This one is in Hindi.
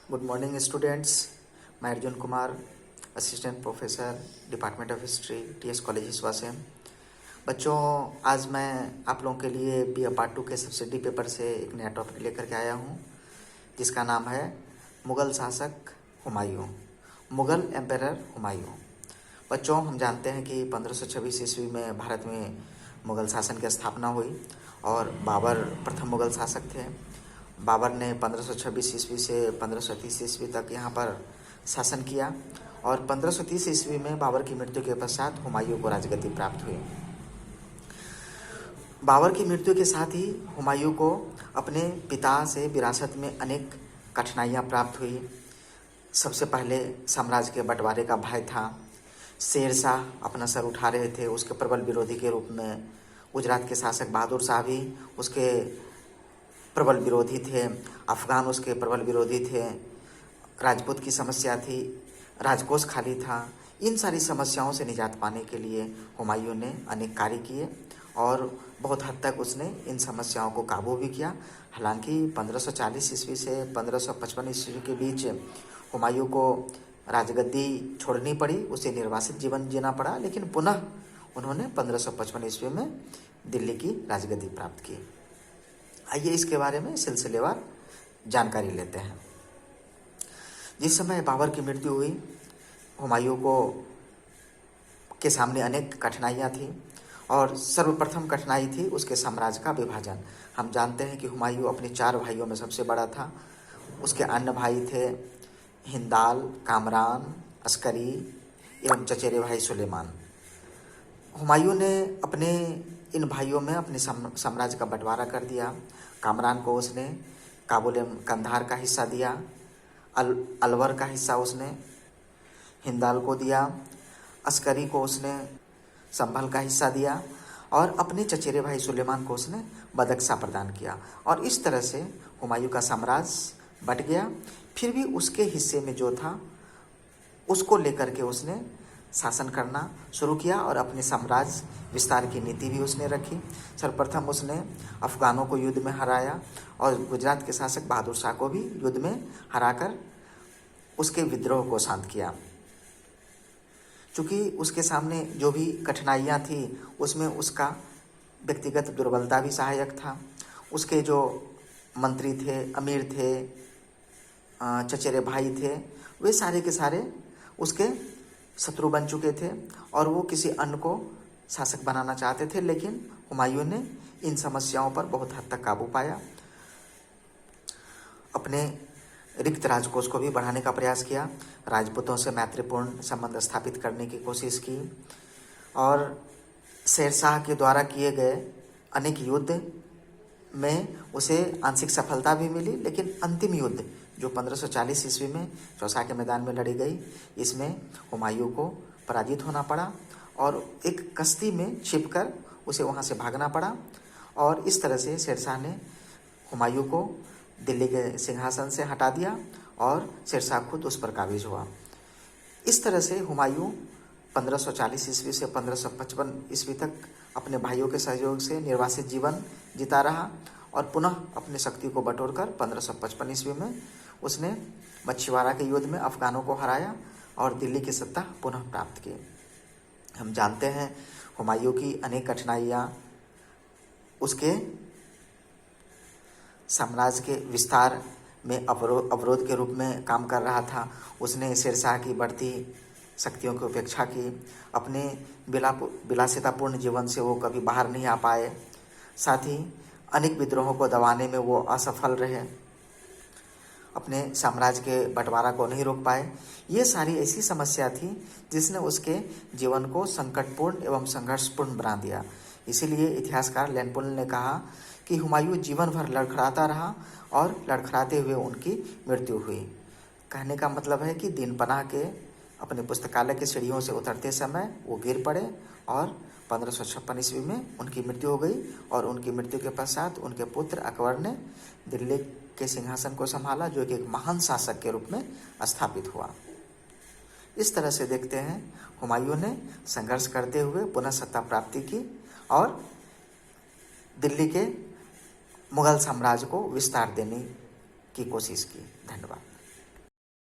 Good morning students. मैं Arjun Kumar, assistant professor, department of history, TS college Hisua से। बच्चों, आज मैं आप लोगों के लिए बी ए पार्ट 2 के सब्सिडी पेपर से एक नया टॉपिक लेकर के आया हूँ, जिसका नाम है मुग़ल शासक हुमायूं, मुग़ल एम्परर हुमायूं। बच्चों, हम जानते हैं कि 1526 ईस्वी में भारत में मुग़ल शासन की स्थापना हुई और बाबर प्रथम मुग़ल शासक थे। बाबर ने 1526 ईस्वी से 1530 ईस्वी तक यहाँ पर शासन किया और 1530 ईस्वी में बाबर की मृत्यु के पश्चात हुमायूं को राजगद्दी प्राप्त हुई। बाबर की मृत्यु के साथ ही हुमायूं को अपने पिता से विरासत में अनेक कठिनाइयाँ प्राप्त हुई। सबसे पहले साम्राज्य के बंटवारे का भय था। शेर शाह अपना सर उठा रहे थे, उसके प्रबल विरोधी के रूप में गुजरात के शासक बहादुर शाह भी उसके प्रबल विरोधी थे, अफगान उसके प्रबल विरोधी थे, राजपूत की समस्या थी, राजकोष खाली था। इन सारी समस्याओं से निजात पाने के लिए हुमायूं ने अनेक कार्य किए और बहुत हद तक उसने इन समस्याओं को काबू भी किया। हालांकि 1540 ईस्वी से 1555 ईस्वी के बीच हुमायूं को राजगद्दी छोड़नी पड़ी, उसे निर्वासित जीवन जीना पड़ा, लेकिन पुनः उन्होंने 1555 ईस्वी में दिल्ली की राजगद्दी प्राप्त की। आइए इसके बारे में सिलसिलेवार जानकारी लेते हैं। जिस समय बाबर की मृत्यु हुई, हुमायूं को के सामने अनेक कठिनाइयाँ थी और सर्वप्रथम कठिनाई थी उसके साम्राज्य का विभाजन। हम जानते हैं कि हुमायूं अपने 4 भाइयों में सबसे बड़ा था। उसके अन्य भाई थे हिंदाल, कामरान, अस्करी एवं चचेरे भाई सुलेमान। हुमायूं ने अपने इन भाइयों में अपने साम्राज्य का बंटवारा कर दिया। कामरान को उसने काबुल कंधार का हिस्सा दिया, अलवर का हिस्सा उसने हिंदाल को दिया, अस्करी को उसने संभल का हिस्सा दिया और अपने चचेरे भाई सुलेमान को उसने बदख्शा प्रदान किया। और इस तरह से हुमायूं का साम्राज्य बट गया। फिर भी उसके हिस्से में जो था उसको लेकर के उसने शासन करना शुरू किया और अपने साम्राज्य विस्तार की नीति भी उसने रखी। सर्वप्रथम उसने अफगानों को युद्ध में हराया और गुजरात के शासक बहादुर शाह को भी युद्ध में हराकर उसके विद्रोह को शांत किया। चूँकि उसके सामने जो भी कठिनाइयाँ थी उसमें उसका व्यक्तिगत दुर्बलता भी सहायक था। उसके जो मंत्री थे, अमीर थे, चचेरे भाई थे, वे सारे के सारे उसके शत्रु बन चुके थे और वो किसी अन्य को शासक बनाना चाहते थे, लेकिन हुमायूं ने इन समस्याओं पर बहुत हद तक काबू पाया। अपने रिक्त राजकोष को भी बढ़ाने का प्रयास किया, राजपूतों से मैत्रीपूर्ण संबंध स्थापित करने की कोशिश की और शेर शाह के द्वारा किए गए अनेक युद्ध में उसे आंशिक सफलता भी मिली, लेकिन अंतिम युद्ध जो 1540 ईस्वी में चौसा के मैदान में लड़ी गई, इसमें हुमायूं को पराजित होना पड़ा और एक कश्ती में छिपकर उसे वहां से भागना पड़ा। और इस तरह से शेरशाह ने हुमायूं को दिल्ली के सिंहासन से हटा दिया और शेरशाह खुद उस पर काबिज हुआ। इस तरह से हुमायूं 1540 ईस्वी से 1555 ईस्वी तक अपने भाइयों के सहयोग से निर्वासित जीवन जीता रहा और पुनः अपनी शक्ति को बटोरकर 1555 ईस्वी में उसने मछुआरा के युद्ध में अफगानों को हराया और दिल्ली की सत्ता पुनः प्राप्त की। हम जानते हैं हुमायूं की अनेक कठिनाइयाँ उसके साम्राज्य के विस्तार में अवरोध के रूप में काम कर रहा था। उसने शेरशाह की बढ़ती शक्तियों की उपेक्षा की। अपने विलासितापूर्ण जीवन से वो कभी बाहर नहीं आ पाए। साथ ही अनेक विद्रोहों को दबाने में वो असफल रहे, अपने साम्राज्य के बंटवारा को नहीं रोक पाए। ये सारी ऐसी समस्या थी जिसने उसके जीवन को संकटपूर्ण एवं संघर्षपूर्ण बना दिया। इसीलिए इतिहासकार लेनपुल ने कहा कि हुमायूं जीवन भर लड़खड़ाता रहा और लड़खड़ाते हुए उनकी मृत्यु हुई। कहने का मतलब है कि दिन पनाह के अपने पुस्तकालय के सीढ़ियों से उतरते समय वो गिर पड़े और 1556 ईस्वी में उनकी मृत्यु हो गई और उनकी मृत्यु के पश्चात उनके पुत्र अकबर ने दिल्ली के सिंहासन को संभाला, जो कि एक महान शासक के रूप में स्थापित हुआ। इस तरह से देखते हैं हुमायूं ने संघर्ष करते हुए पुनः सत्ता प्राप्ति की और दिल्ली के मुगल साम्राज्य को विस्तार देने की कोशिश की। धन्यवाद।